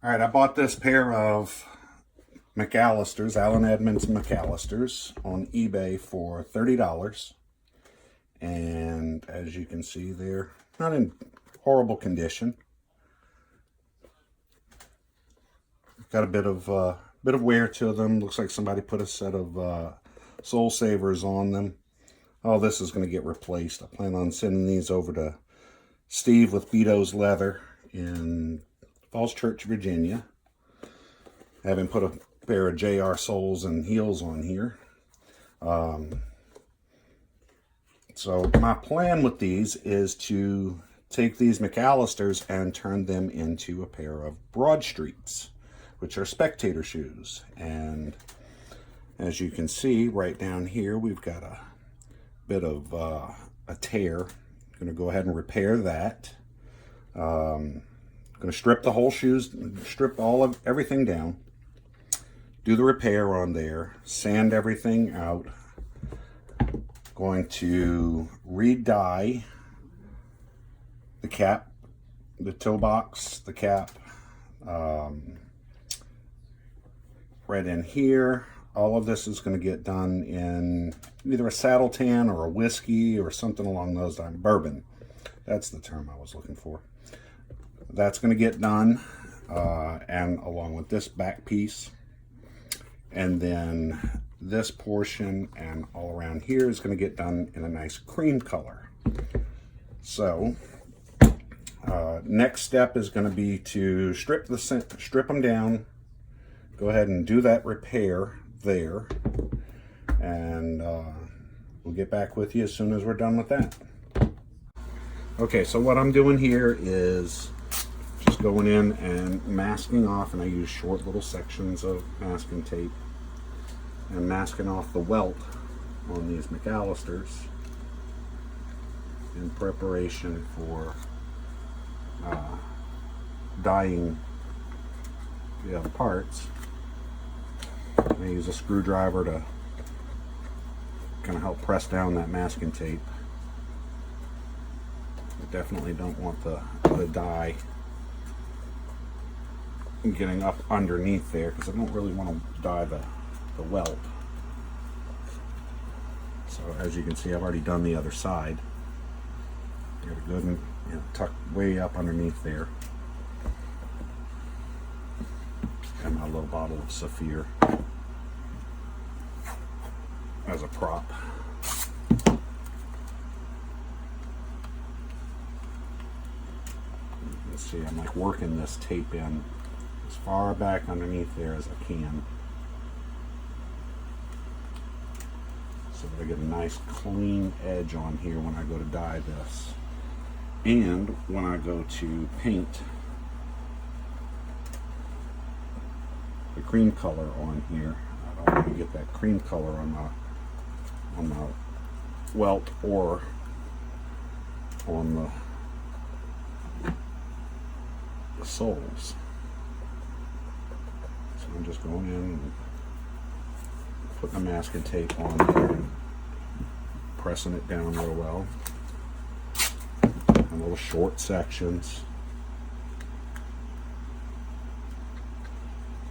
All right, I bought this pair of McAllisters, Allen Edmonds McAllisters, on eBay for $30. And as you can see, they're not in horrible condition. Got a bit of wear to them. Looks like somebody put a set of Soul Savers on them. All this is going to get replaced. I plan on sending these over to Steve with Angelus Leather in Falls Church, Virginia. I haven't put a pair of JR soles and heels on here. So my plan with these is to take these McAllisters and turn them into a pair of Broadstreets, which are Spectator shoes. And as you can see right down here, we've got a bit of a tear. I'm going to go ahead and repair that. I'm going to strip the whole shoes, strip everything down, do the repair on there, sand everything out. Going to re-dye the cap, the toe box, the cap, right in here. All of this is going to get done in either a saddle tan or a whiskey or something along those lines. Bourbon. That's the term I was looking for. That's going to get done, and along with this back piece. And then this portion and all around here is going to get done in a nice cream color. So next step is going to be to strip them down, go ahead and do that repair there, and we'll get back with you as soon as we're done with that. Okay, so what I'm doing here is just going in and masking off, and I use short little sections of masking tape, and masking off the welt on these McAllisters in preparation for dyeing the other parts. I use a screwdriver to kind of help press down that masking tape. I definitely don't want the dye getting up underneath there, because I don't really want to dye the welt. So as you can see, I've already done the other side. Got it good and tucked way up underneath there. And my little bottle of Saphir as a prop. Let's see, I'm like working this tape in as far back underneath there as I can, so that I get a nice clean edge on here when I go to dye this. And when I go to paint the cream color on here, I don't want to get that cream color on the welt or on the soles. So I'm just going in and putting the masking tape on there and pressing it down real well in little short sections.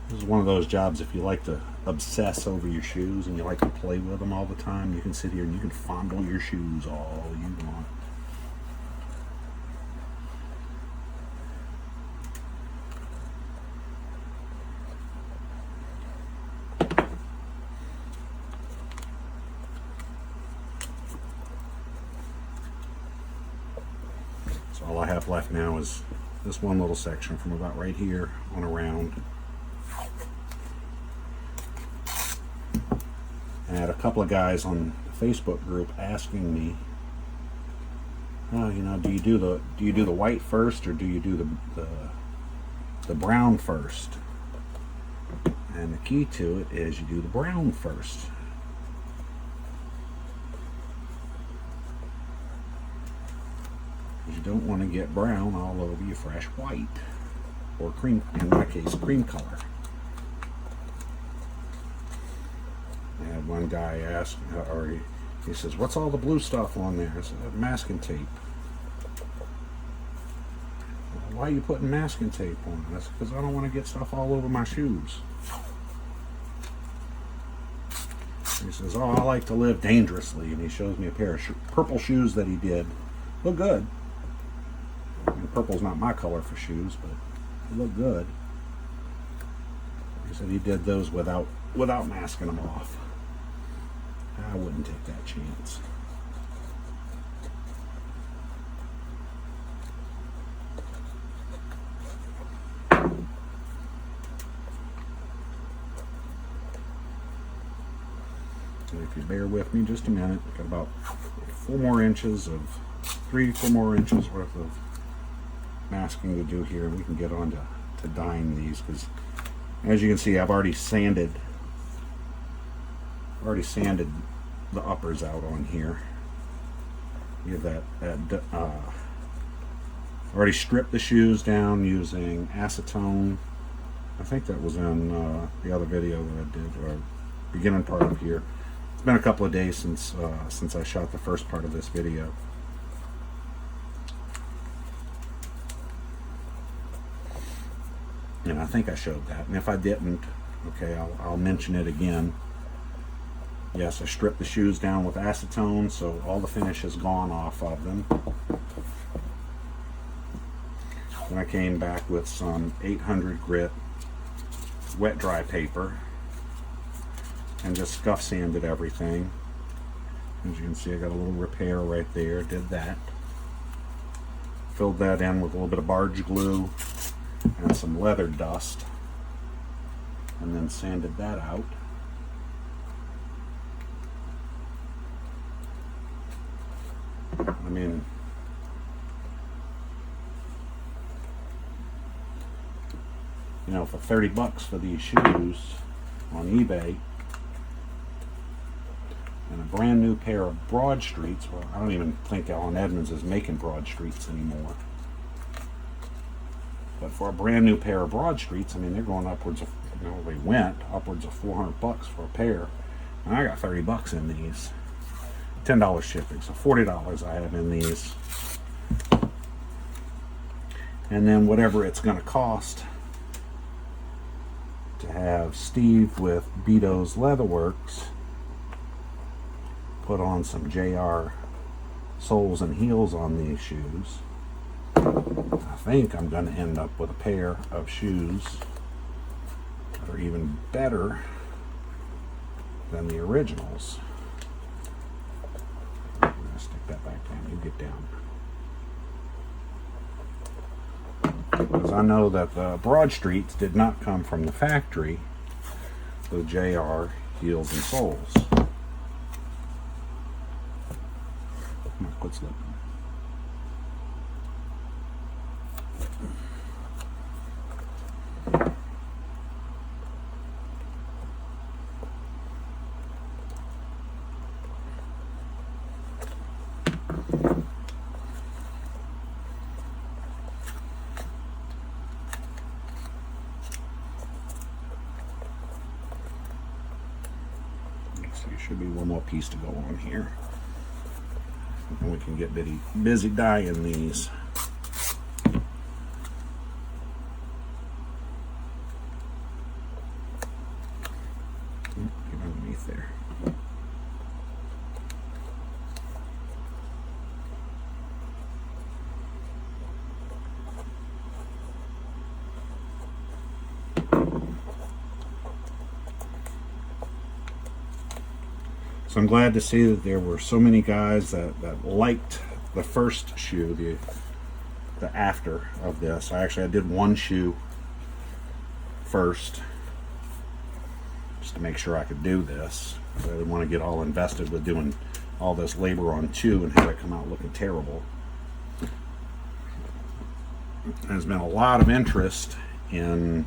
This is one of those jobs, if you like to obsess over your shoes and you like to play with them all the time, you can sit here and you can fondle your shoes all you want. So all I have left now is this one little section from about right here on around. I had a couple of guys on the Facebook group asking me, oh, do you do the white first, or do you do the brown first? And the key to it is you do the brown first. You don't want to get brown all over your fresh white, or cream, in my case, cream color. I had one guy ask, or he says, "What's all the blue stuff on there?" I said, "Masking tape." why are you putting masking tape on? That's because I don't want to get stuff all over my shoes. He says, oh, I like to live dangerously. And he shows me a pair of purple shoes that he did. Look good. I mean, purple's not my color for shoes, but they look good. He said he did those without masking them off. I wouldn't take that chance. If you bear with me just a minute, got about 4 more inches of 3-4 more inches worth of masking to do here. We can get on to dyeing these, because as you can see, I've already sanded the uppers out on here. Give that already stripped the shoes down using acetone. I think that was in the other video that I did, or beginning part of here. It's been a couple of days since I shot the first part of this video. And I think I showed that. And if I didn't, okay, I'll mention it again. Yes, I stripped the shoes down with acetone, so all the finish is gone off of them. Then I came back with some 800 grit wet dry paper and just scuff sanded everything. As you can see, I got a little repair right there. Did that. Filled that in with a little bit of barge glue and some leather dust, and then sanded that out. I mean, you know, for 30 bucks for these shoes on eBay, and a brand new pair of Broadstreets, well, I don't even think Allen Edmonds is making Broadstreets anymore. But for a brand new pair of Broadstreets, I mean, they're going upwards of, you know, they went upwards of 400 bucks for a pair. And I got 30 bucks in these. $10 shipping, so $40 I have in these. And then whatever it's going to cost to have Steve with Beato's Leatherworks put on some JR soles and heels on these shoes. I think I'm going to end up with a pair of shoes that are even better than the originals. I'm going to stick that back down. You get down. Because I know that the Broadstreets did not come from the factory with JR heels and soles. Quit slipping. So there should be one more piece to go on here. And we can get busy dyeing these. Get underneath there. So I'm glad to see that there were so many guys that liked the first shoe, the after of this. I did one shoe first, just to make sure I could do this. I didn't want to get all invested with doing all this labor on two and have it come out looking terrible. There's been a lot of interest in,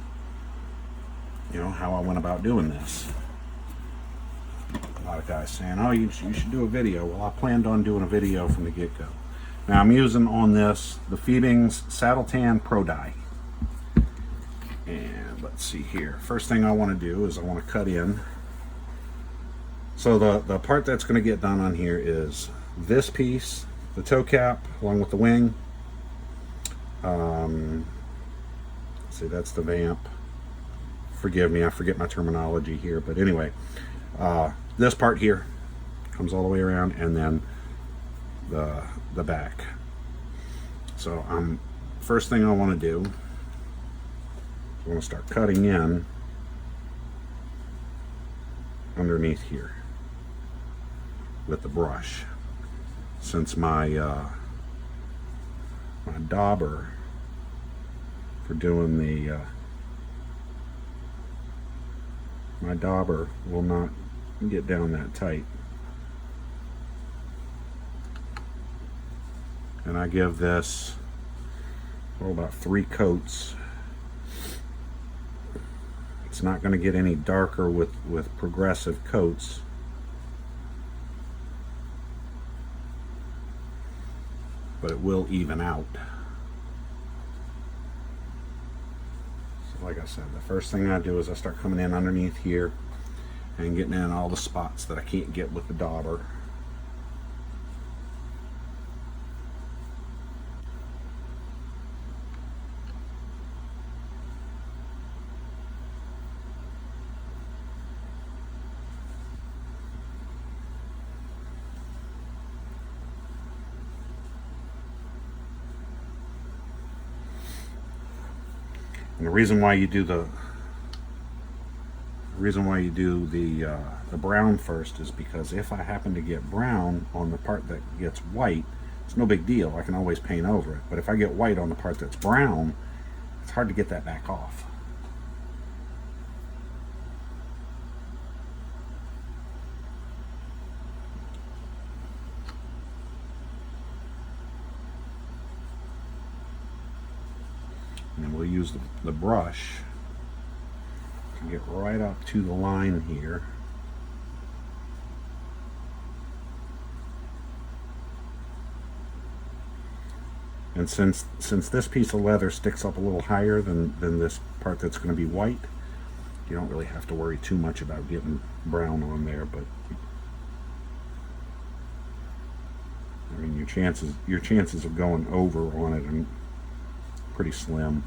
you know, how I went about doing this. A lot of guys saying, oh, you should do a video. Well, I planned on doing a video from the get-go. Now I'm using on this the Feedings Saddle Tan Pro Dye. And let's see here. First thing I want to do is I want to cut in. So the part that's going to get done on here is this piece, the toe cap along with the wing. See, that's the vamp. Forgive me, I forget my terminology here, but anyway, this part here comes all the way around, and then the back. So first thing I want to do, I want to start cutting in underneath here with the brush, since my my dauber for doing the my dauber will not get down that tight. And I give this about 3 coats. It's not going to get any darker with progressive coats. But it will even out. So like I said, the first thing I do is I start coming in underneath here and getting in all the spots that I can't get with the dauber. And the reason why you do the brown first is because if I happen to get brown on the part that gets white, it's no big deal. I can always paint over it. But if I get white on the part that's brown, it's hard to get that back off. And then we'll use the brush to get right up to the line here. And since this piece of leather sticks up a little higher than this part that's going to be white, you don't really have to worry too much about getting brown on there. But I mean, your chances of going over on it are pretty slim.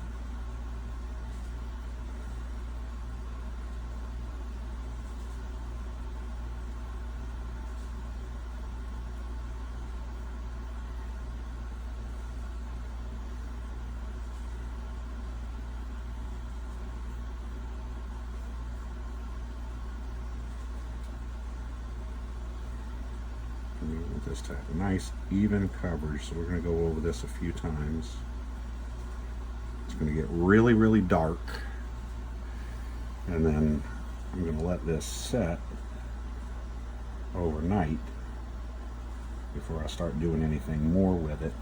This to have a nice even coverage, so we're going to go over this a few times. It's going to get really, really dark, and then I'm going to let this set overnight before I start doing anything more with it.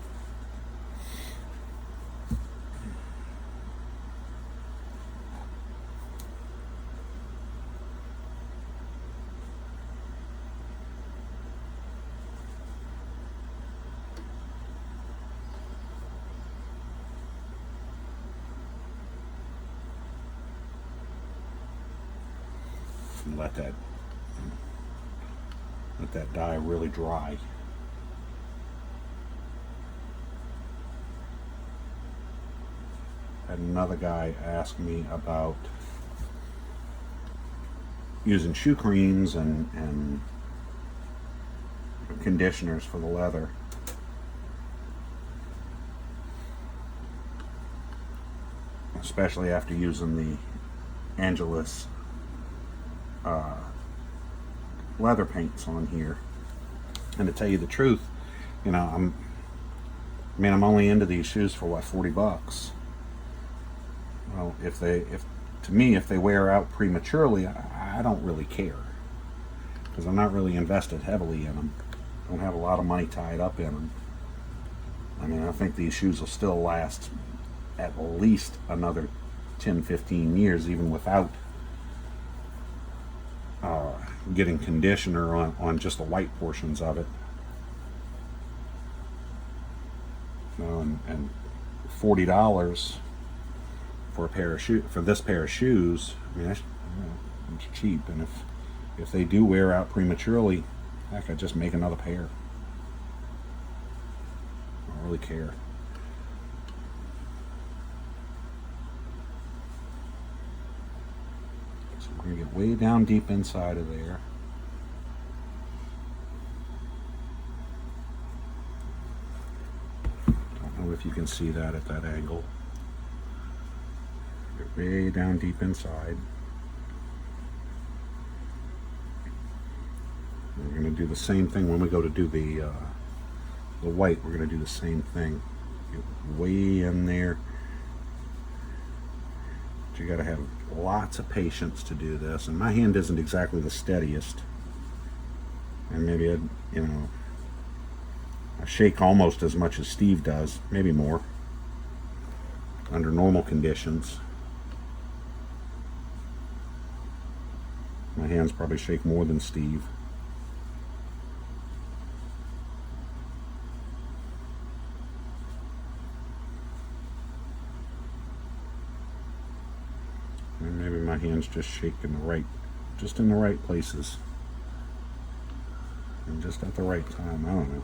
And let that dye really dry. Had another guy ask me about using shoe creams and conditioners for the leather. Especially after using the Angelus leather paints on here. And to tell you the truth, you know, I'm only into these shoes for what, 40 bucks. Well, if they wear out prematurely, I don't really care, because I'm not really invested heavily in them. I don't have a lot of money tied up in them. I mean, I think these shoes will still last at least another 10-15 years, even without getting conditioner on just the white portions of it. You know, and $40 for a pair of this pair of shoes, I mean, it's cheap. And if they do wear out prematurely, heck, I just make another pair. I don't really care. We're going to get way down deep inside of there. Don't know if you can see that at that angle. Get way down deep inside. We're going to do the same thing when we go to do the white. We're going to do the same thing. Get way in there. But you got to have lots of patience to do this. And my hand isn't exactly the steadiest. And maybe I shake almost as much as Steve does, maybe more, under normal conditions. My hands probably shake more than Steve. And maybe my hands just shake just in the right places. And just at the right time, I don't know.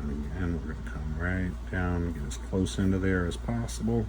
And again, we're going to come right down, get as close into there as possible.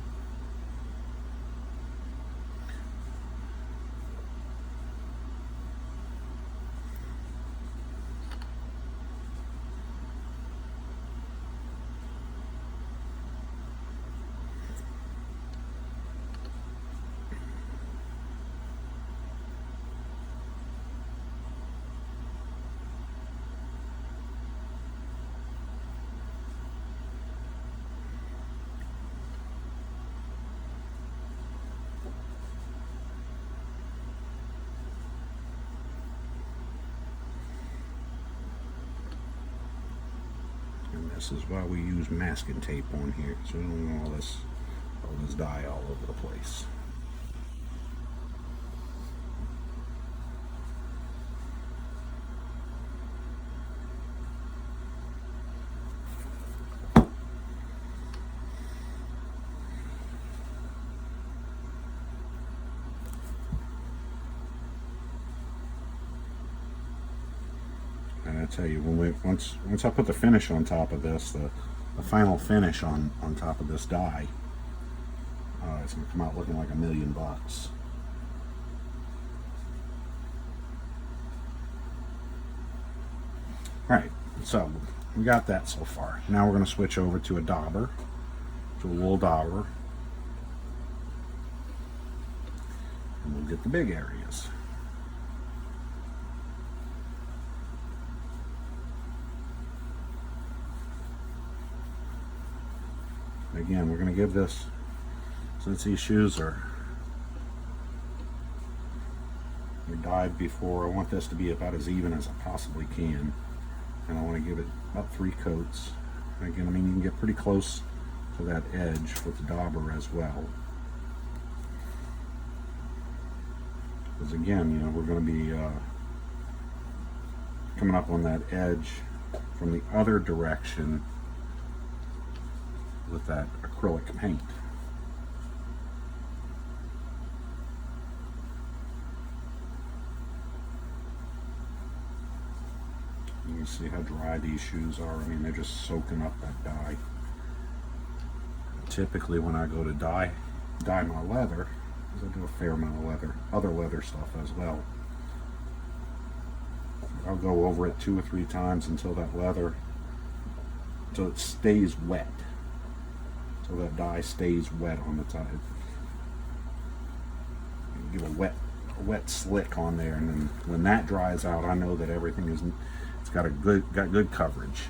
This is why we use masking tape on here, so we don't want all this dye all over the place. And I tell you, once I put the finish on top of this, the final finish on top of this dye, it's going to come out looking like $1,000,000. Alright, so we got that so far. Now we're going to switch over to a dauber, to a wool dauber, and we'll get the big areas. Again, we're going to give this, since these shoes are dyed before, I want this to be about as even as I possibly can. And I want to give it about 3 coats. And again, I mean, you can get pretty close to that edge with the dauber as well. Because again, we're going to be coming up on that edge from the other direction with that acrylic paint. You can see how dry these shoes are. I mean, they're just soaking up that dye. Typically when I go to dye my leather, because I do a fair amount of other leather stuff as well, I'll go over it 2 or 3 times until it stays wet. So that dye stays wet on the top. Give a wet slick on there, and then when that dries out, I know that everything it's got good coverage.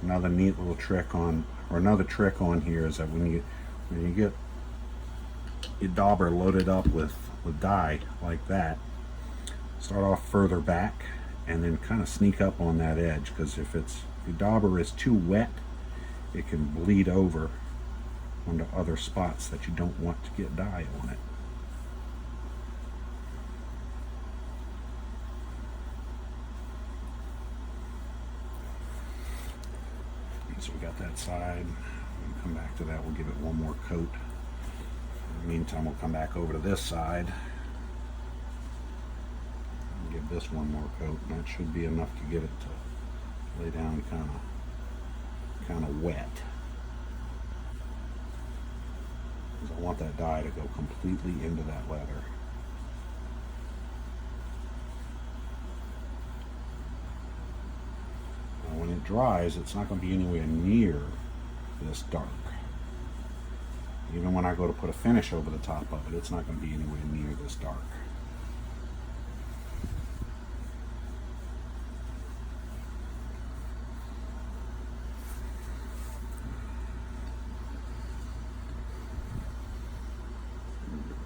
Another neat little trick on here is that when you get your dauber loaded up with with dye like that. Start off further back and then kind of sneak up on that edge, because if your dauber is too wet, it can bleed over onto other spots that you don't want to get dye on it. So we got that side. We'll come back to that. We'll give it one more coat. In the meantime, we'll come back over to this side and give this one more coat. And that should be enough to get it to lay down kind of wet. Because I want that dye to go completely into that leather. When it dries, it's not going to be anywhere near this dark. Even when I go to put a finish over the top of it, it's not going to be anywhere near this dark.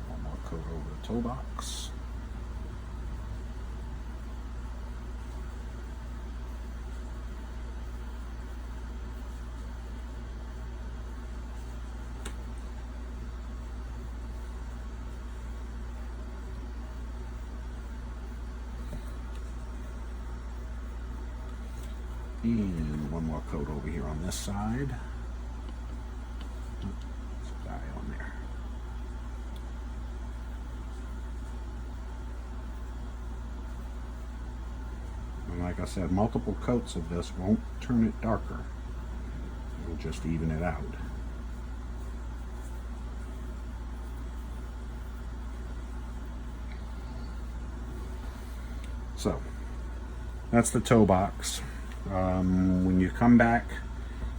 One more coat over the toe box. And one more coat over here on this side. Some dye on there. And like I said, multiple coats of this won't turn it darker. It'll just even it out. So, that's the toe box. When you come back,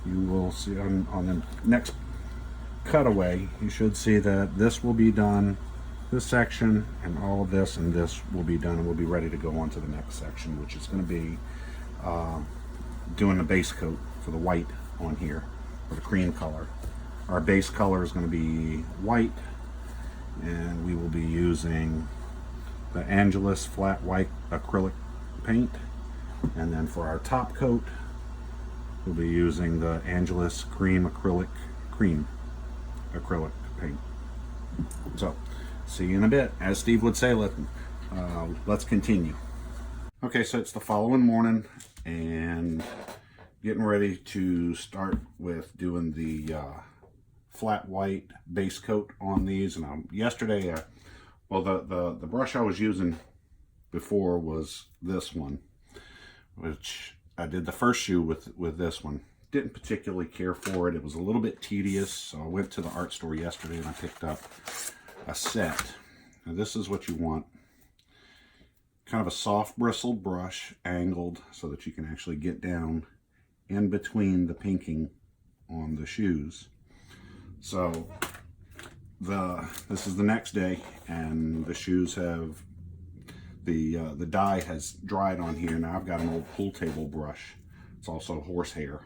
you will see on the next cutaway, you should see that this will be done, this section and all of this and this will be done, and we'll be ready to go on to the next section, which is going to be doing the base coat for the white on here, or the cream color. Our base color is going to be white, and we will be using the Angelus flat white acrylic paint. And then for our top coat, we'll be using the Angelus cream acrylic paint. So, see you in a bit. As Steve would say, let's continue. Okay, so it's the following morning, and getting ready to start with doing the flat white base coat on these. And yesterday, well, the brush I was using before was this one, which I did the first shoe with this one. Didn't particularly care for it. It was a little bit tedious, so I went to the art store yesterday and I picked up a set. Now this is what you want. Kind of a soft bristled brush, angled, so that you can actually get down in between the pinking on the shoes. So this is the next day, and the shoes have the dye has dried on here. Now I've got an old pool table brush. It's also horsehair.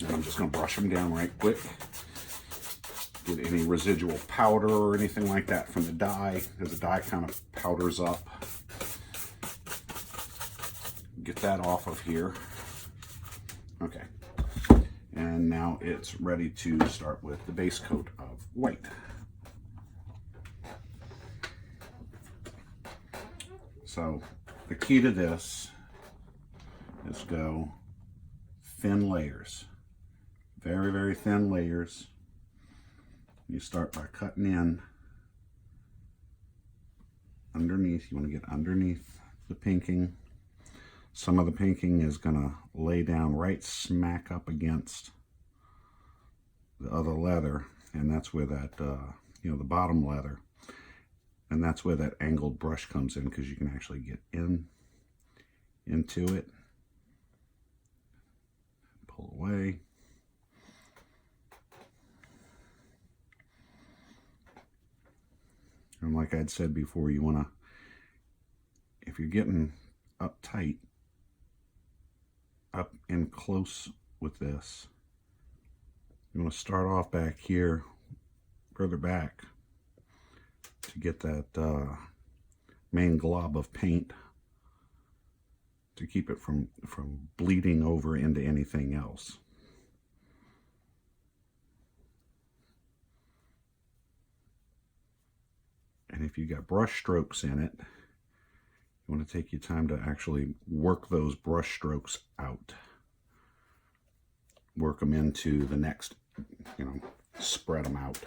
And I'm just going to brush them down right quick. Get any residual powder or anything like that from the dye, because the dye kind of powders up. Get that off of here. Okay. And now it's ready to start with the base coat of white. So the key to this is go thin layers, very, very thin layers. You start by cutting in underneath. You want to get underneath the pinking. Some of the pinking is going to lay down right smack up against the other leather, and that's where that, the bottom leather, and that's where that angled brush comes in, because you can actually get into it, pull away. And like I'd said before, you want to, if you're getting up tight, up in close with this, you want to start off back here, further back, to to get that main glob of paint, to keep it from bleeding over into anything else. And if you got brush strokes in it, you want to take your time to actually work those brush strokes out. Work them into the next, you know, spread them out.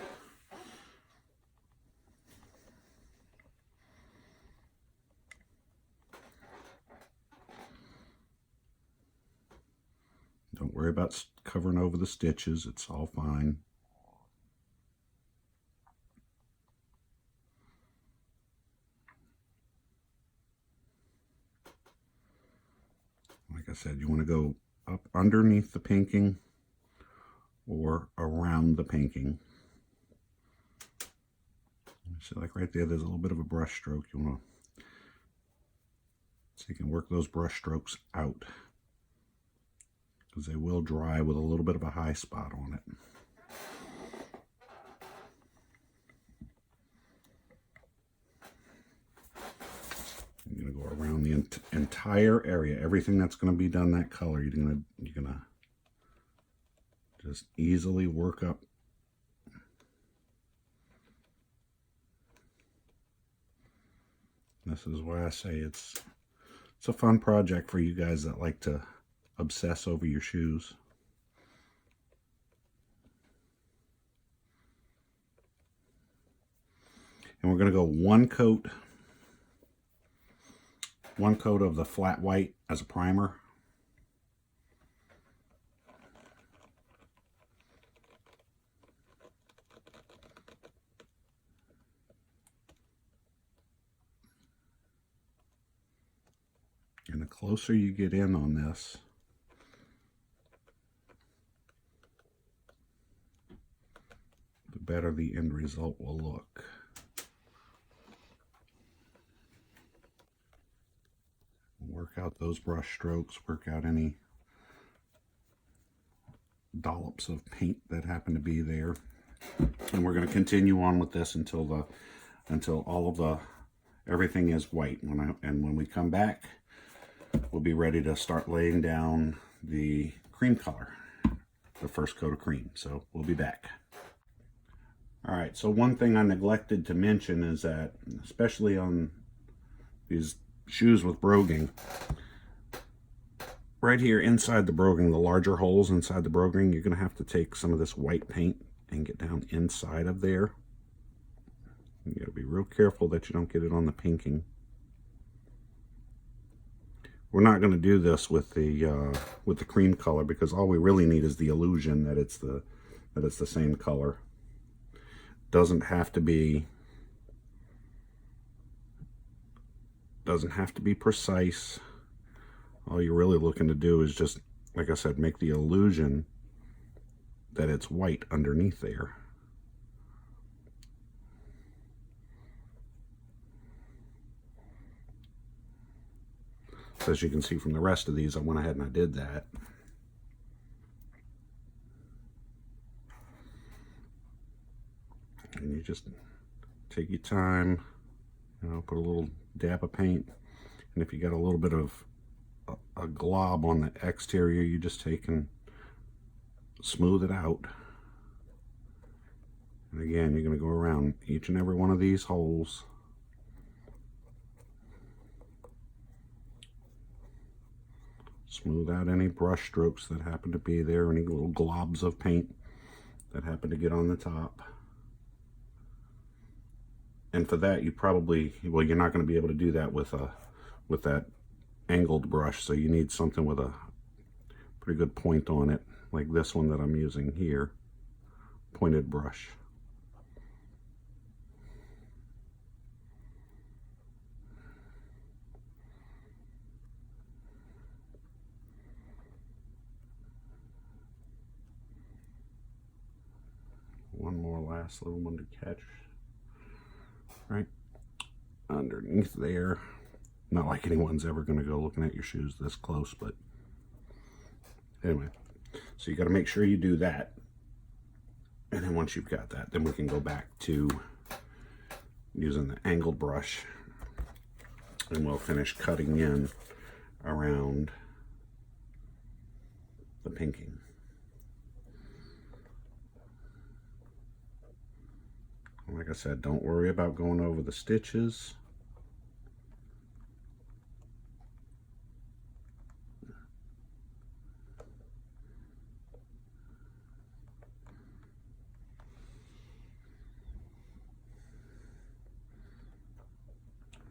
Don't worry about covering over the stitches, it's all fine. Like I said, you want to go up underneath the pinking or around the pinking. So like right there, there's a little bit of a brush stroke. You want to, so you can work those brush strokes out, because they will dry with a little bit of a high spot on it. You're going to go around the entire area. Everything that's going to be done that color, you're going to just easily work up. This is why I say it's a fun project for you guys that like to obsess over your shoes. And we're going to go one coat of the flat white as a primer. And the closer you get in on this, the better the end result will look. Work out those brush strokes, work out any dollops of paint that happen to be there. And we're going to continue on with this until all of everything is white. When we come back, we'll be ready to start laying down the cream color, the first coat of cream. So we'll be back. All right, so one thing I neglected to mention is that, especially on these shoes with broguing, right here inside the broguing, the larger holes inside the broguing, you're going to have to take some of this white paint and get down inside of there. You got to be real careful that you don't get it on the pinking. We're not going to do this with the cream color, because all we really need is the illusion that it's the same color. Doesn't have to be precise. All you're really looking to do is just, like I said, make the illusion that it's white underneath there. So as you can see from the rest of these, I went ahead and I did that. And you just take your time, you know, put a little dab of paint, and if you got a little bit of a glob on the exterior, you just take and smooth it out. And again, you're going to go around each and every one of these holes. Smooth out any brush strokes that happen to be there, any little globs of paint that happen to get on the top. And for that, you probably, well, you're not going to be able to do that with that angled brush, so you need something with a pretty good point on it, like this one that I'm using here, pointed brush. One more last little one to catch right underneath there. Not like anyone's ever going to go looking at your shoes this close, but anyway, so you got to make sure you do that. And then once you've got that, then we can go back to using the angled brush, and we'll finish cutting in around the pinking. Like I said, don't worry about going over the stitches.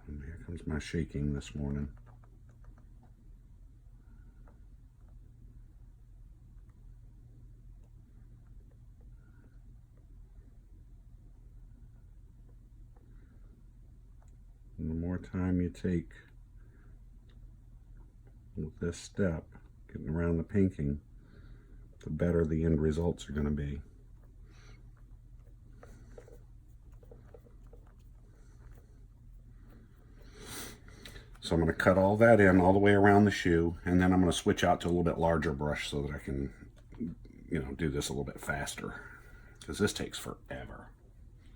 And here comes my shaking this morning. And the more time you take with this step, getting around the pinking, the better the end results are going to be. So I'm going to cut all that in all the way around the shoe, and then I'm going to switch out to a little bit larger brush so that I can, do this a little bit faster, because this takes forever.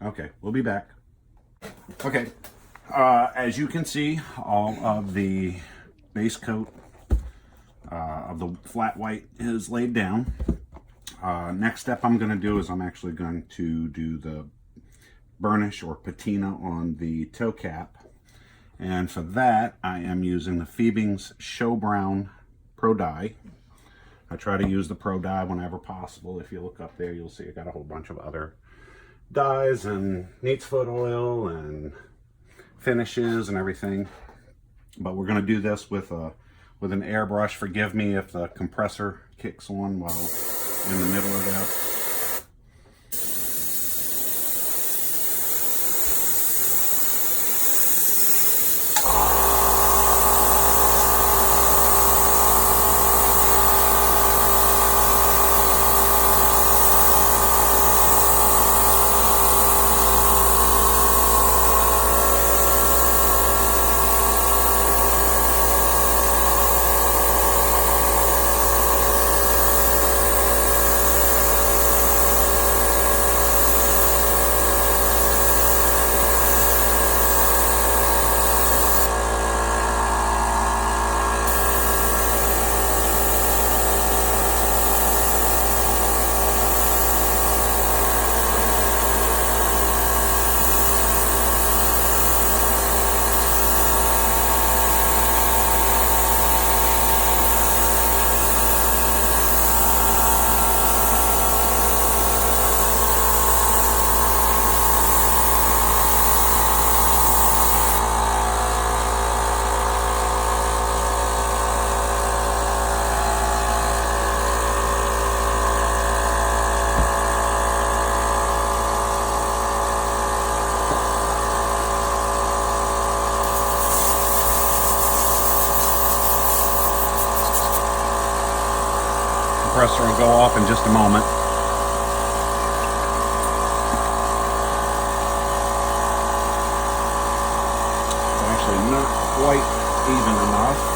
Okay, we'll be back. Okay. As you can see, all of the base coat of the flat white is laid down. Next step I'm going to do is I'm actually going to do the burnish or patina on the toe cap. And for that, I am using the Phoebing's Show Brown Pro Dye. I try to use the Pro Dye whenever possible. If you look up there, you'll see I got a whole bunch of other dyes and neat's foot oil and finishes and everything, but we're going to do this with an airbrush. Forgive me if the compressor kicks on while in the middle of this. Compressor will go off in just a moment. It's actually not quite even enough.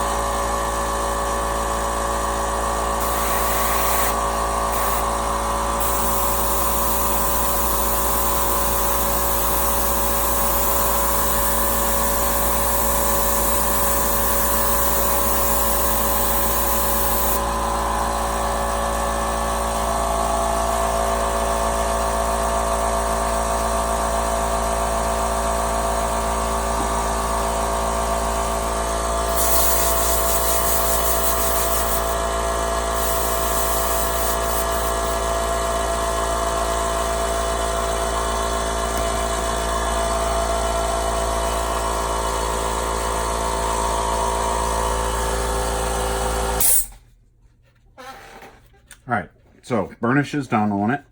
Alright, so burnish is done on it.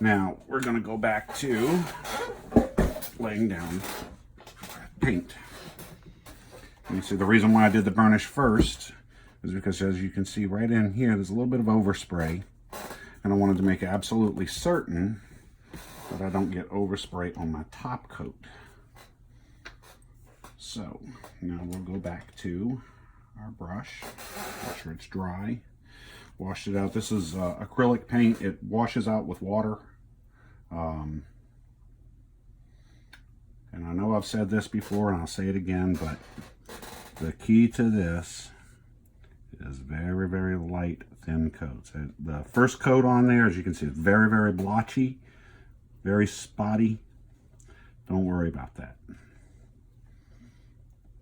Now we're going to go back to laying down paint. And you see the reason why I did the burnish first is because, as you can see right in here, there's a little bit of overspray. And I wanted to make absolutely certain that I don't get overspray on my top coat. So now we'll go back to our brush, make sure it's dry. Washed it out. This is acrylic paint. It washes out with water. I know I've said this before and I'll say it again, but the key to this is very, very light, thin coats. The first coat on there, as you can see, is very, very blotchy, very spotty. Don't worry about that.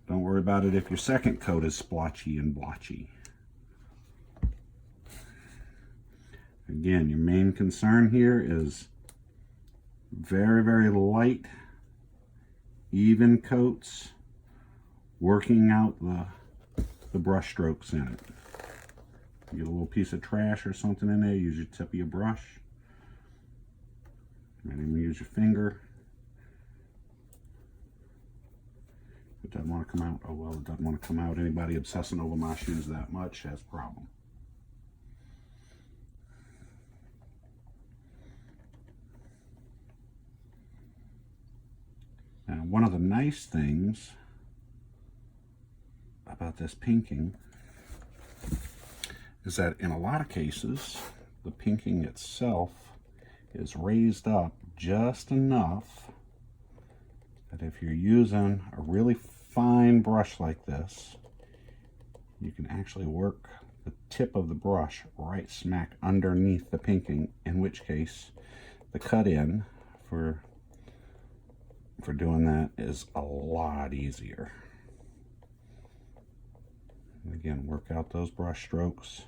Don't worry about it if your second coat is splotchy and blotchy. Again, your main concern here is very, very light, even coats, working out the brush strokes in it. You get a little piece of trash or something in there, use your tip of your brush. You might even use your finger. It doesn't want to come out. Oh well, it doesn't want to come out. Anybody obsessing over my shoes that much has a problem. Now, one of the nice things about this pinking is that in a lot of cases, the pinking itself is raised up just enough that if you're using a really fine brush like this, you can actually work the tip of the brush right smack underneath the pinking, in which case the cut in for doing that is a lot easier. And again, work out those brush strokes.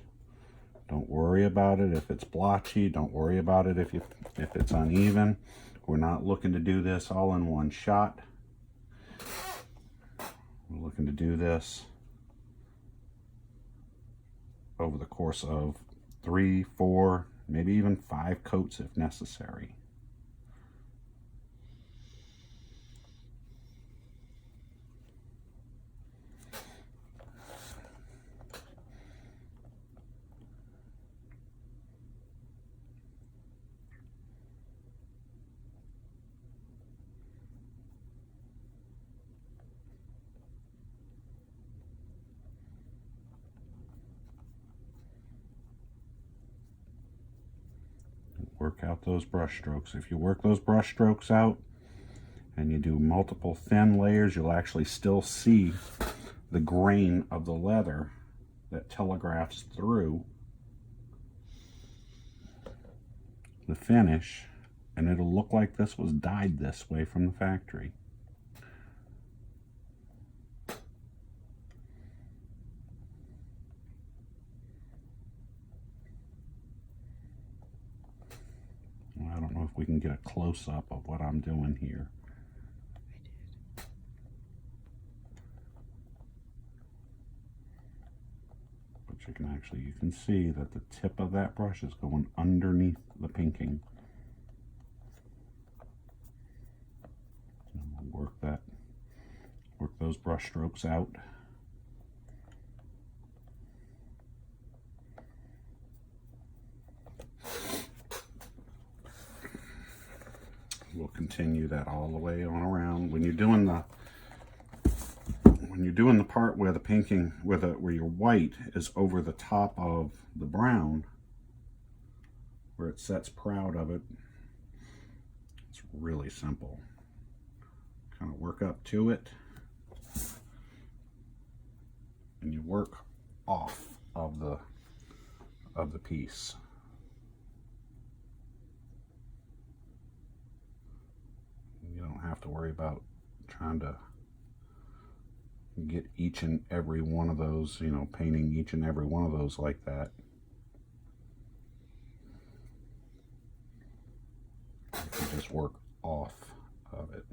Don't worry about it if it's blotchy. Don't worry about it if it's uneven. We're not looking to do this all in one shot. We're looking to do this over the course of 3, 4, maybe even 5 coats if necessary. Work out those brush strokes. If you work those brush strokes out and you do multiple thin layers, you'll actually still see the grain of the leather that telegraphs through the finish, and it'll look like this was dyed this way from the factory. I don't know if we can get a close-up of what I'm doing here. But you can see that the tip of that brush is going underneath the pinking. And we'll work those brush strokes out. We'll continue that all the way on around. When you're doing the part where the pinking, where your white is over the top of the brown, where it sets proud of it, it's really simple. Kind of work up to it, and you work off of the piece. You don't have to worry about trying to get each and every one of those, painting each and every one of those like that. You can just work off of it.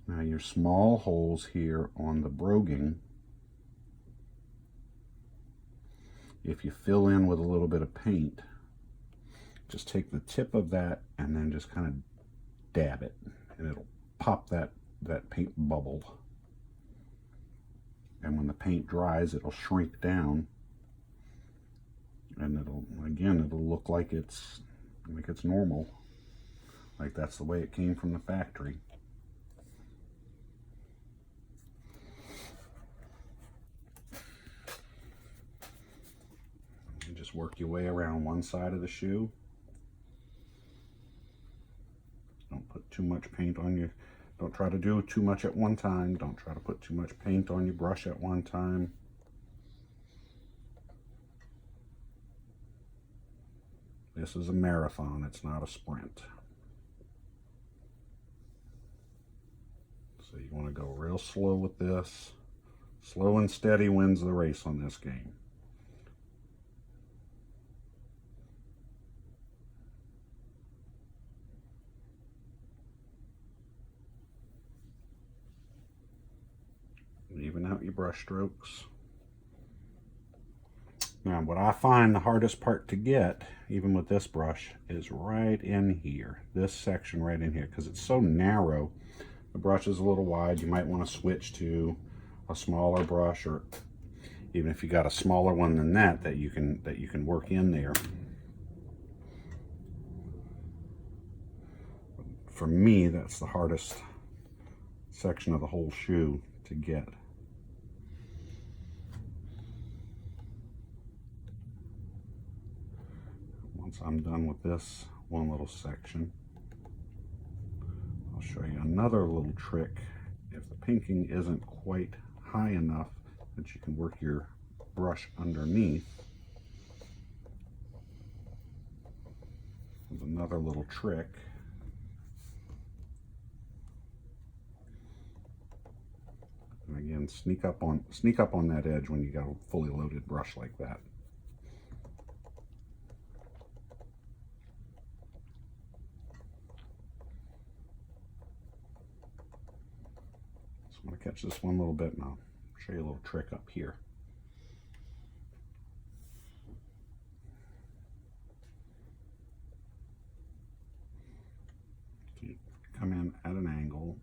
Now your small holes here on the broguing, if you fill in with a little bit of paint, just take the tip of that and then just kind of dab it, and it'll pop that paint bubble. And when the paint dries, it'll shrink down, and it'll look like it's normal, like that's the way it came from the factory. Just work your way around one side of the shoe. Don't put too much paint on your, don't try to do too much at one time. Don't try to put too much paint on your brush at one time. This is a marathon, it's not a sprint. So you want to go real slow with this. Slow and steady wins the race on this game. Even out your brush strokes. Now what I find the hardest part to get, even with this brush, is right in here. This section right in here, because it's so narrow. The brush is a little wide. You might want to switch to a smaller brush, or even if you got a smaller one than that you can work in there. For me, that's the hardest section of the whole shoe to get. Once I'm done with this one little section, I'll show you another little trick. If the pinking isn't quite high enough that you can work your brush underneath, there's another little trick. And again, sneak up on that edge when you got a fully loaded brush like that. I'm going to catch this one little bit and I'll show you a little trick up here. So you come in at an angle,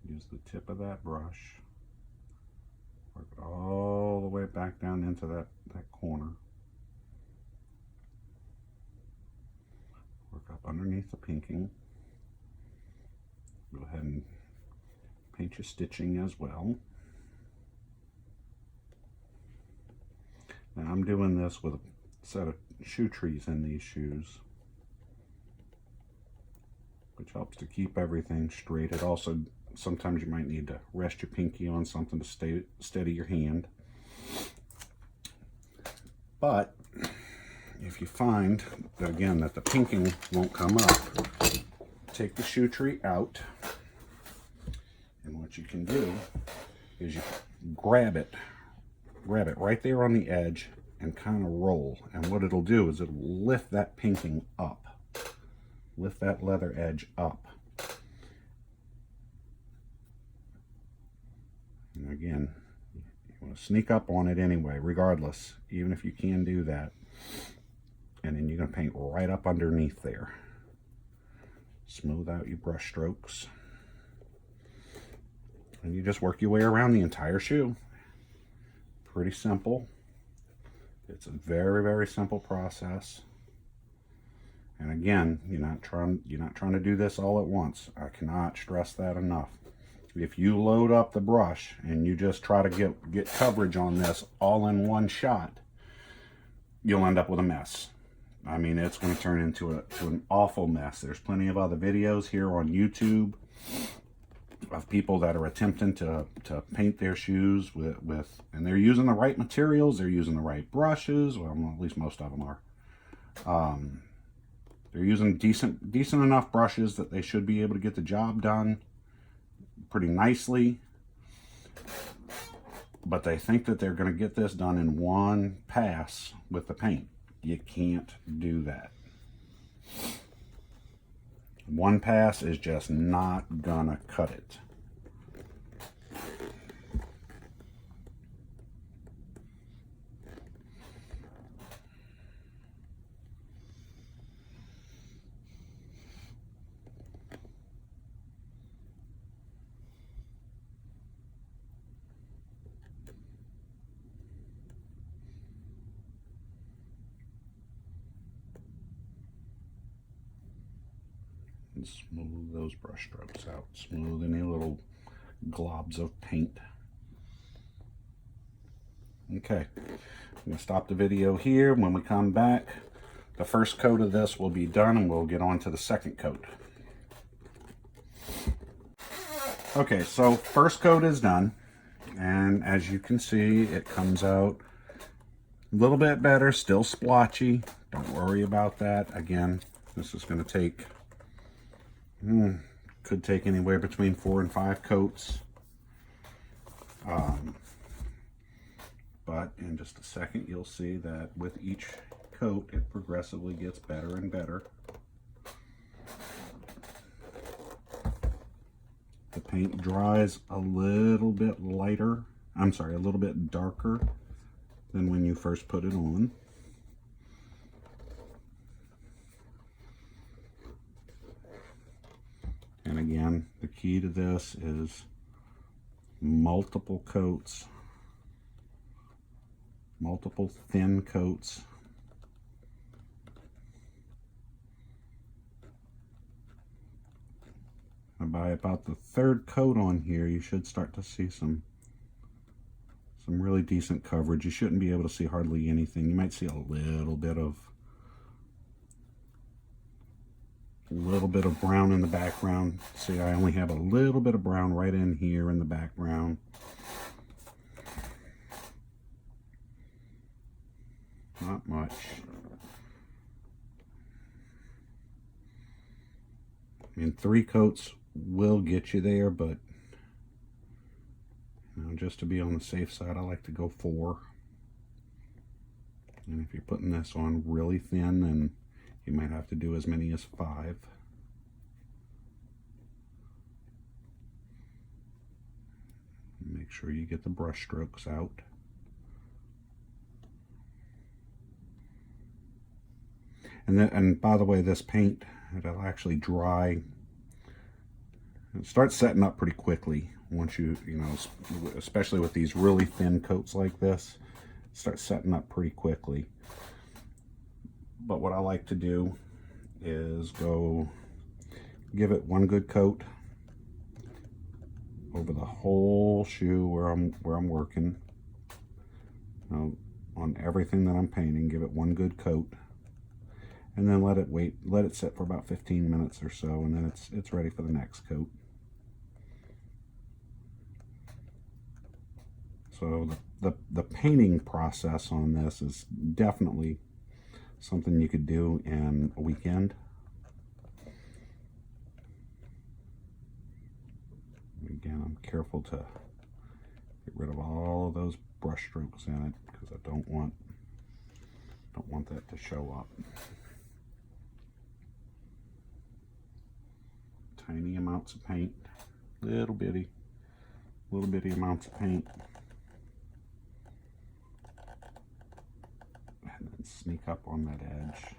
use the tip of that brush, work it all the way back down into that corner, work up underneath the pinking, go ahead and paint your stitching as well. Now I'm doing this with a set of shoe trees in these shoes, which helps to keep everything straight. It also, sometimes you might need to rest your pinky on something to steady your hand. But if you find that, again, that the pinking won't come up, take the shoe tree out. And what you can do is you grab it right there on the edge and kind of roll. And what it'll do is it'll lift that pinking up. Lift that leather edge up. And again, you want to sneak up on it anyway, regardless, even if you can do that. And then you're going to paint right up underneath there. Smooth out your brush strokes. And you just work your way around the entire shoe. Pretty simple. It's a very, very simple process. And again, you're not trying to do this all at once. I cannot stress that enough. If you load up the brush and you just try to get coverage on this all in one shot, you'll end up with a mess. I mean, it's going to turn into an awful mess. There's plenty of other videos here on YouTube of people that are attempting to paint their shoes with and they're using the right materials, they're using the right brushes. Well, at least most of them are. They're using decent enough brushes that they should be able to get the job done pretty nicely. But they think that they're going to get this done in one pass with the paint. You can't do that. One pass is just not gonna cut it. And smooth those brush strokes out. Smooth any little globs of paint. Okay, I'm going to stop the video here. When we come back, the first coat of this will be done and we'll get on to the second coat. Okay, so first coat is done, and as you can see, it comes out a little bit better, still splotchy. Don't worry about that. Again, this is going to take, could take anywhere between 4 and 5 coats. But in just a second, you'll see that with each coat, it progressively gets better and better. The paint dries a little bit lighter, a little bit darker than when you first put it on. And again, the key to this is multiple coats, multiple thin coats. And by about the third coat on here, you should start to see some really decent coverage. You shouldn't be able to see hardly anything. You might see a little bit of brown in the background. See, I only have a little bit of brown right in here in the background. Not much. I mean, 3 coats will get you there, but just to be on the safe side, I like to go 4. And if you're putting this on really thin, then you might have to do as many as 5. Make sure you get the brush strokes out. And by the way, this paint, it'll actually dry. It starts setting up pretty quickly once you know, especially with these really thin coats like this, it starts setting up pretty quickly. But what I like to do is go give it one good coat over the whole shoe where I'm working. On everything that I'm painting, give it one good coat. And then let it sit for about 15 minutes or so, and then it's ready for the next coat. So the painting process on this is definitely something you could do in a weekend. Again, I'm careful to get rid of all of those brush strokes in it because I don't want that to show up. Tiny amounts of paint, little bitty amounts of paint, and then sneak up on that edge.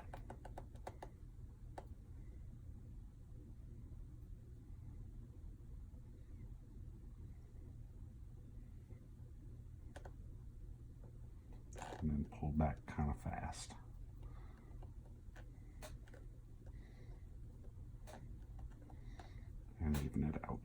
And then pull back kind of fast. And even it out.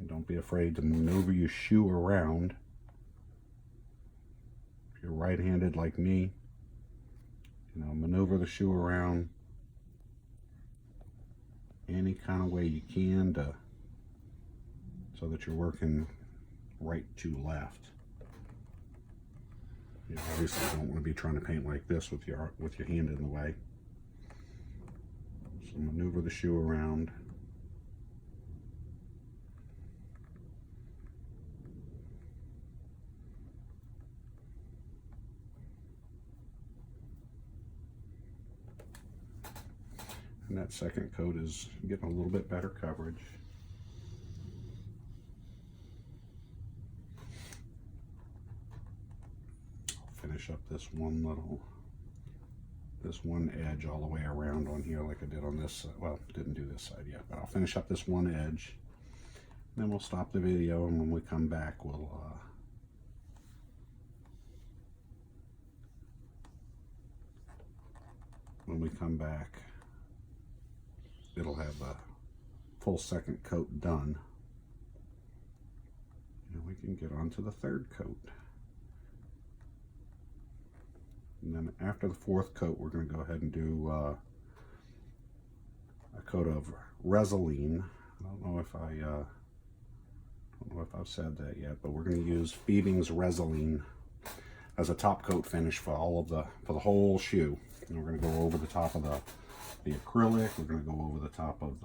And don't be afraid to maneuver your shoe around. If you're right-handed like me, maneuver the shoe around any kind of way you can so that you're working right to left. You obviously don't want to be trying to paint like this with your hand in the way. So maneuver the shoe around. And that second coat is getting a little bit better coverage. Finish up this one edge all the way around on here like I did on this side. Well, didn't do this side yet, but I'll finish up this one edge. Then we'll stop the video, and when we come back, when we come back, it'll have a full second coat done. And we can get on to the third coat. And then after the fourth coat, we're going to go ahead and do a coat of Resolene. I don't know if I've said that yet, but we're going to use Beebing's Resolene as a top coat finish for the whole shoe. And we're going to go over the top of the acrylic. We're going to go over the top of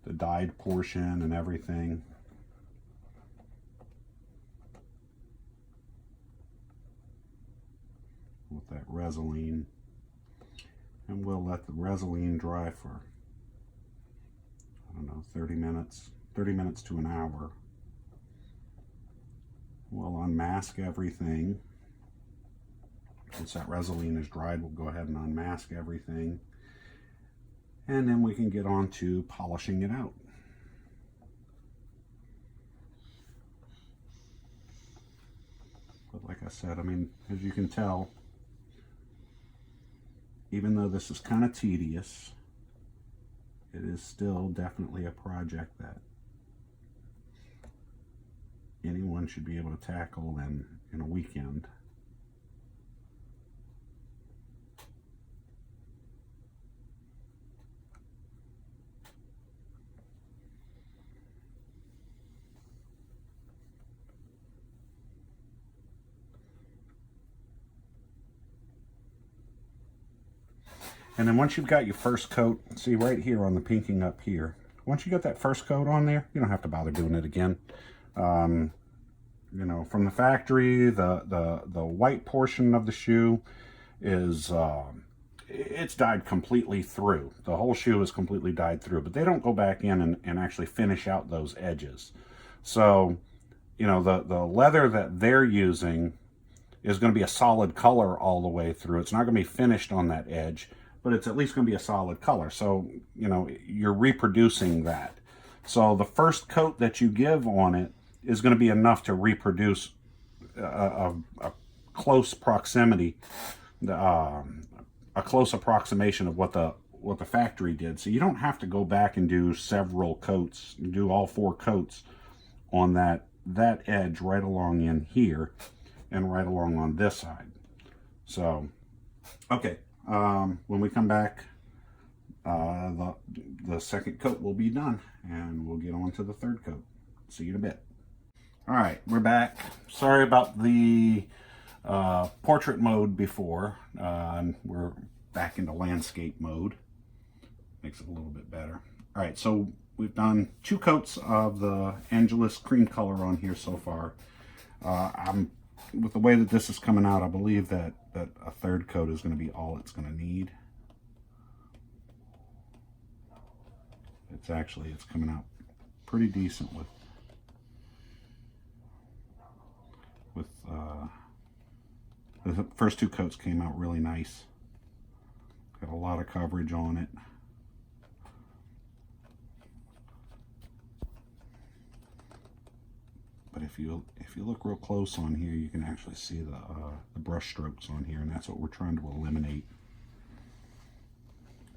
the dyed portion and everything. With that Resolene, and we'll let the Resolene dry for, I don't know, 30 minutes to an hour. We'll unmask everything. Once that Resolene is dried, we'll go ahead and unmask everything, and then we can get on to polishing it out. But like I said, I mean, as you can tell, even though this is kind of tedious, it is still definitely a project that anyone should be able to tackle in a weekend. And then once you've got your first coat, see right here on the pinking up here, once you get that first coat on there, you don't have to bother doing it again. You know, from the factory, the white portion of the shoe is, it's dyed completely through. The whole shoe is completely dyed through, but they don't go back in and actually finish out those edges. So, you know, the leather that they're using is going to be a solid color all the way through. It's not going to be finished on that edge, but it's at least going to be a solid color. So, you know, you're reproducing that. So the first coat that you give on it is going to be enough to reproduce a close proximity, a close approximation of what the factory did. So you don't have to go back and do several coats, do all 4 coats on that edge right along in here and right along on this side. So, okay. When we come back, the second coat will be done, and we'll get on to the third coat. See you in a bit. All right, we're back. Sorry about the portrait mode before. We're back into landscape mode. Makes it a little bit better. All right, so we've done 2 coats of the Angelus cream color on here so far. With the way that this is coming out, I believe that a third coat is going to be all it's going to need. It's coming out pretty decent with the first 2 coats came out really nice. Got a lot of coverage on it. But if you look real close on here, you can actually see the brush strokes on here, and that's what we're trying to eliminate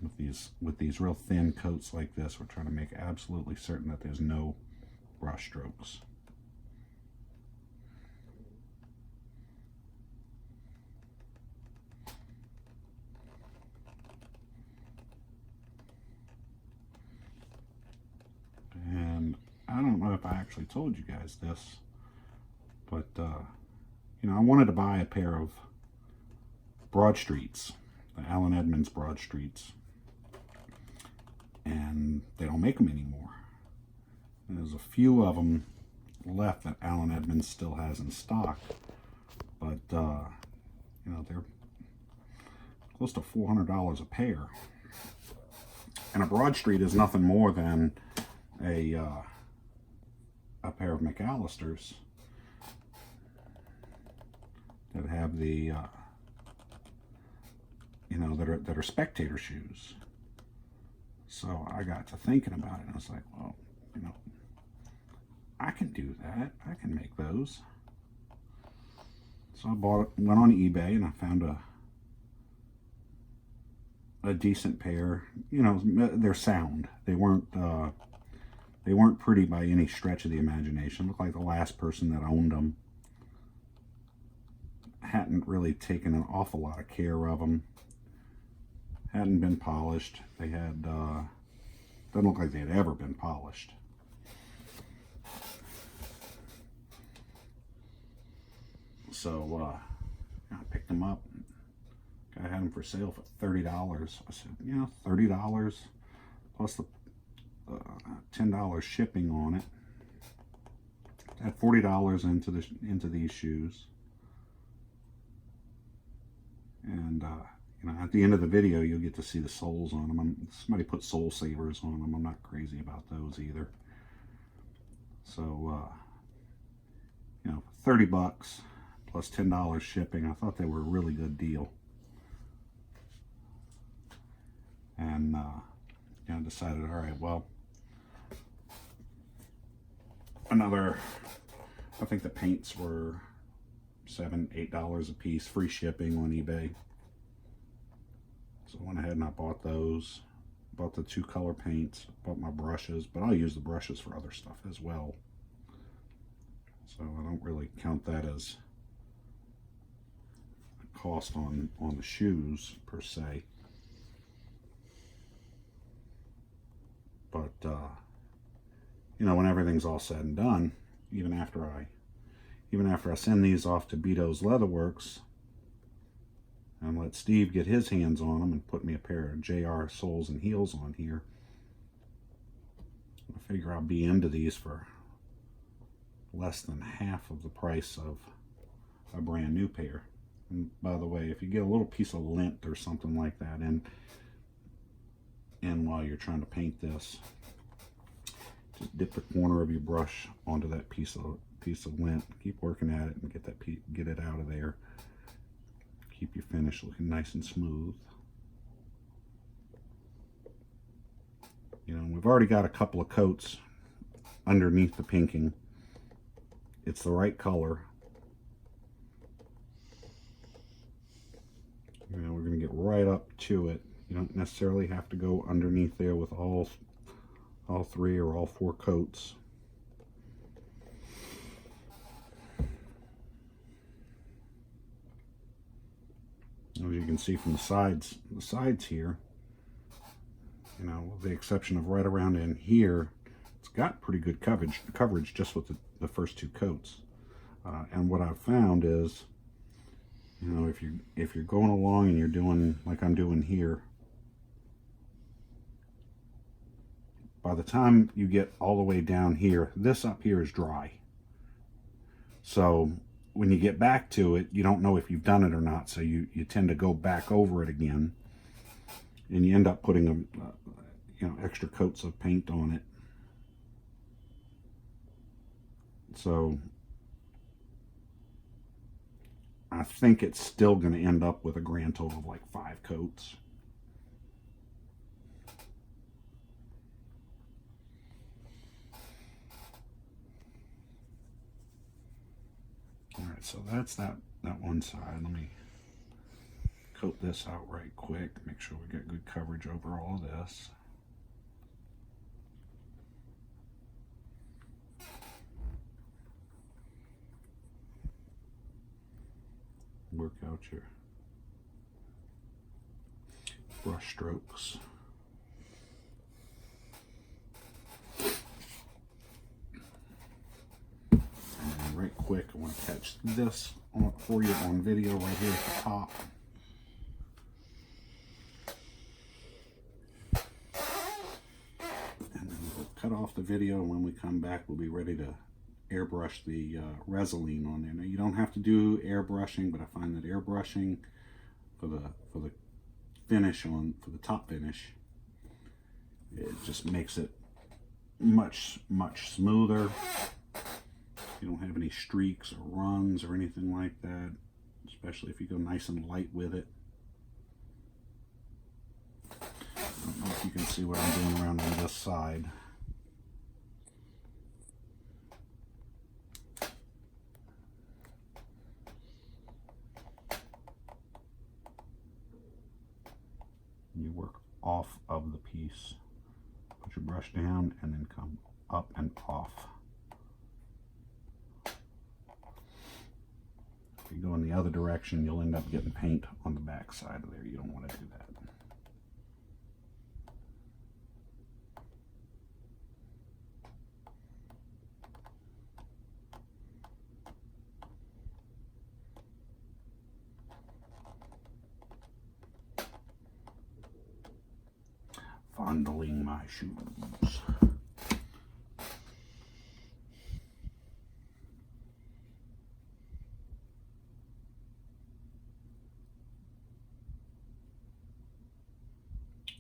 with these real thin coats like this. We're trying to make absolutely certain that there's no brush strokes. And I don't know if I actually told you guys this, but you know, I wanted to buy a pair of Broadstreets, the Allen Edmonds Broadstreets, and they don't make them anymore. And there's a few of them left that Allen Edmonds still has in stock, but you know, they're close to $400 a pair. And a Broadstreet is nothing more than a pair of McAllisters that have the you know, that are Spectator shoes. So I got to thinking about it, and I was like, well, you know, I can do that. I can make those. So I went on eBay, and I found a a decent pair. You know, they're sound. They weren't pretty by any stretch of the imagination. Looked like the last person that owned them hadn't really taken an awful lot of care of them. Hadn't been polished. They had, doesn't look like they had ever been polished. So, I picked them up. Guy had them for sale for $30. I said, yeah, $30 plus the $10 shipping on it. Had $40 into these shoes. And you know, at the end of the video, you'll get to see the soles on them. Somebody put Soul Savers on them. I'm not crazy about those either. So, you know, 30 bucks plus $10 shipping. I thought they were a really good deal. And, you know, decided, all right, well, another, I think the paints were $7, $8 a piece, free shipping on eBay. So I went ahead and I bought those. Bought the 2 color paints, bought my brushes, but I'll use the brushes for other stuff as well. So I don't really count that as a cost on the shoes per se. But you know, when everything's all said and done, even after I send these off to Beato's Leatherworks and let Steve get his hands on them and put me a pair of JR soles and heels on here, I figure I'll be into these for less than half of the price of a brand new pair. And by the way, if you get a little piece of lint or something like that in while you're trying to paint this, just dip the corner of your brush onto that piece of lint. Keep working at it and get it out of there. Keep your finish looking nice and smooth. You know, we've already got a couple of coats underneath the pinking. It's the right color. You know, we're going to get right up to it. You don't necessarily have to go underneath there with all 3 or all 4 coats. As you can see from the sides here, you know, with the exception of right around in here, it's got pretty good coverage just with the first 2 coats. And what I've found is, you know, if you're going along and you're doing like I'm doing here, by the time you get all the way down here, this up here is dry. So when you get back to it, you don't know if you've done it or not, so you tend to go back over it again, and you end up putting you know, extra coats of paint on it. So I think it's still going to end up with a grand total of like 5 coats. Alright, so that's that one side. Let me coat this out right quick, make sure we get good coverage over all of this. Work out your brush strokes. And right quick, I want to catch this for you on video right here at the top. And then we'll cut off the video, and when we come back, we'll be ready to airbrush the Resolene on there. Now, you don't have to do airbrushing, but I find that airbrushing for the finish for the top finish, it just makes it much smoother. You don't have any streaks or runs or anything like that, especially if you go nice and light with it. I don't know if you can see what I'm doing around on this side. You work off of the piece. Put your brush down and then come up and off. If you go in the other direction, you'll end up getting paint on the back side of there. You don't want to do that. Fondling my shoes.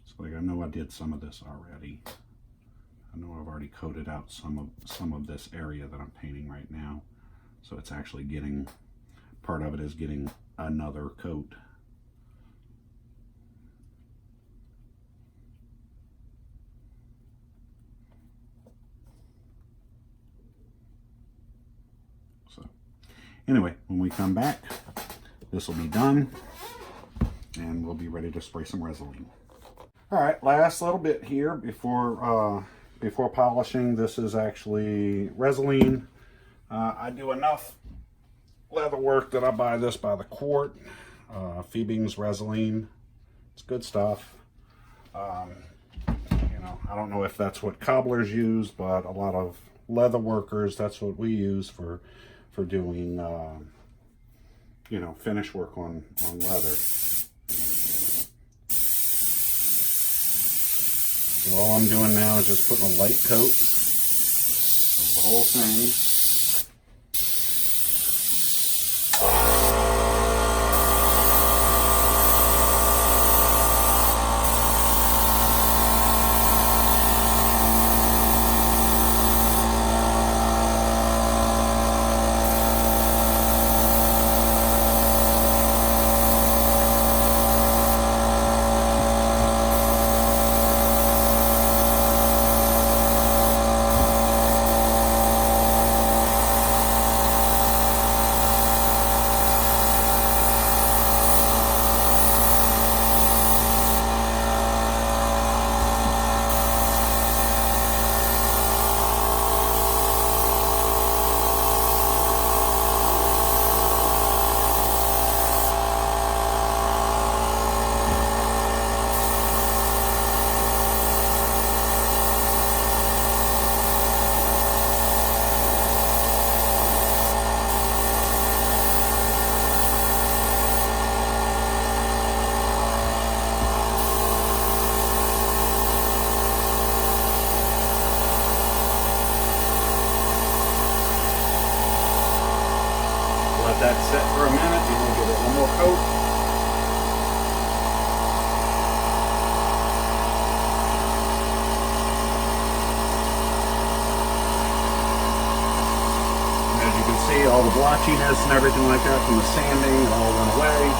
So like I know I did some of this already. I know I've already coated out some of this area that I'm painting right now. So it's actually getting, part of it is getting another coat. Anyway, when we come back, this will be done, and we'll be ready to spray some Resolene. All right, last little bit here before polishing. This is actually Resolene. I do enough leather work that I buy this by the quart. Phoebing's Resolene. It's good stuff. You know, I don't know if that's what cobblers use, but a lot of leather workers, that's what we use for doing, you know, finish work on leather. So all I'm doing now is just putting a light coat of the whole thing. Let that set for a minute, and we'll give it one more coat. And as you can see, all the blotchiness and everything like that from the sanding, it all went away.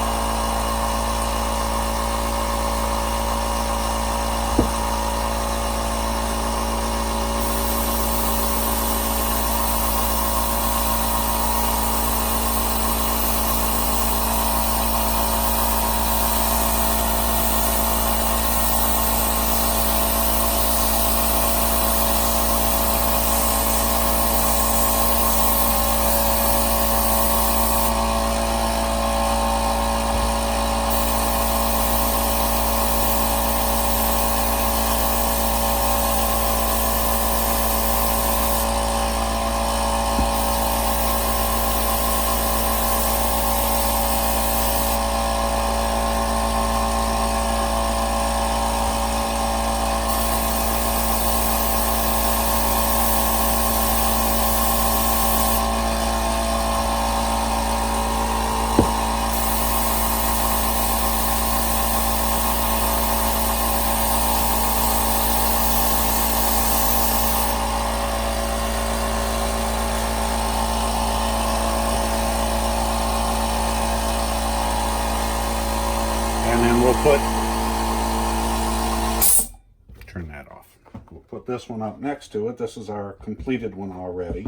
Turn that off. We'll put this one up next to it. This is our completed one already.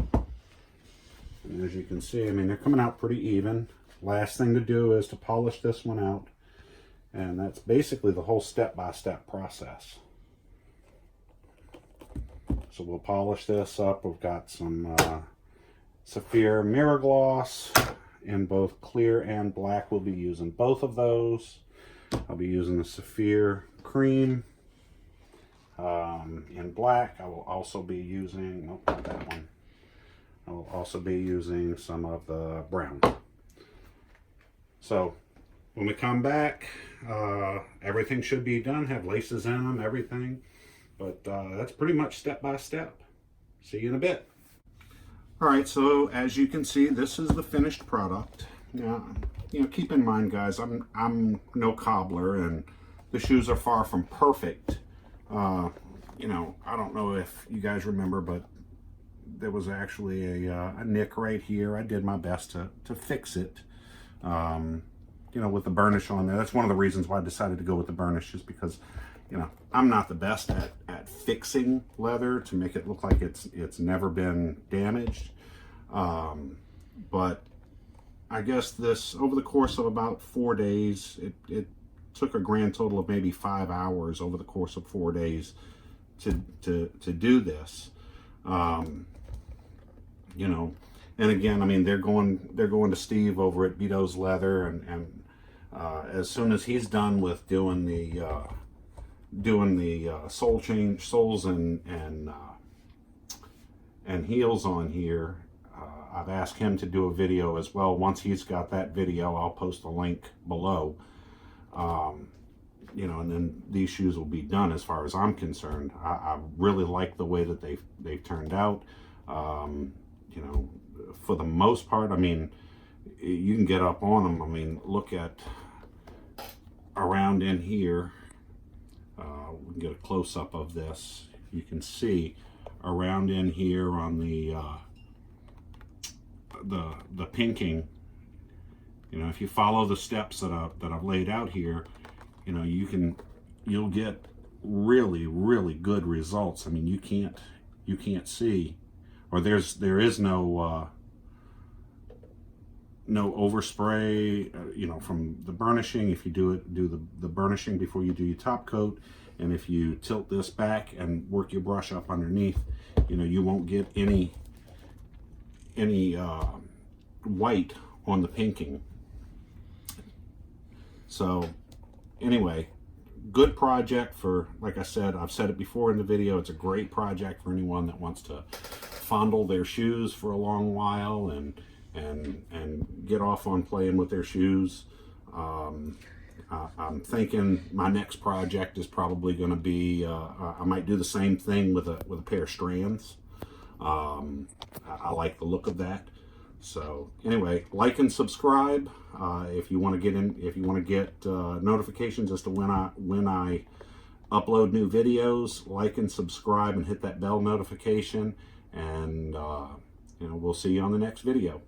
And as you can see, I mean, they're coming out pretty even. Last thing to do is to polish this one out. And that's basically the whole step-by-step process. So we'll polish this up. We've got some Saphir mirror gloss in both clear and black. We'll be using both of those. I'll be using the Saphir cream in black. I will also be using, nope, not that one. I will also be using some of the brown. So when we come back, everything should be done, have laces in them, everything. But that's pretty much step by step. See you in a bit. All right, so as you can see, this is the finished product. Now, you know, keep in mind, guys, I'm no cobbler, and the shoes are far from perfect. You know, I don't know if you guys remember, but there was actually a nick right here. I did my best to fix it. You know, with the burnish on there. That's one of the reasons why I decided to go with the burnish, is because, you know, I'm not the best at fixing leather to make it look like it's never been damaged. But I guess this, over the course of about 4 days, it took a grand total of maybe 5 hours over the course of 4 days to do this. You know, and again, I mean, they're going to Steve over at Angelus Leather, and as soon as he's done with doing the sole change, soles and heels on here, I've asked him to do a video as well. Once he's got that video, I'll post a link below. You know, and then these shoes will be done as far as I'm concerned. I really like the way that they've turned out. You know, for the most part, I mean, you can get up on them. I mean, look at around in here. We can get a close-up of this. You can see around in here on the pinking. You know, if you follow the steps that I've laid out here, you know, you'll get really good results. I mean, you can't see, or there is no overspray, you know, from the burnishing. If you do the burnishing before you do your top coat, and if you tilt this back and work your brush up underneath, you know, you won't get any white on the pinking. So anyway, good project for, like I said, I've said it before in the video, it's a great project for anyone that wants to fondle their shoes for a long while and get off on playing with their shoes. I'm thinking my next project is probably going to be, I might do the same thing with a pair of strands. I like the look of that. So anyway, like and subscribe if you want to get notifications as to when I upload new videos. Like and subscribe and hit that bell notification, and you know, we'll see you on the next video.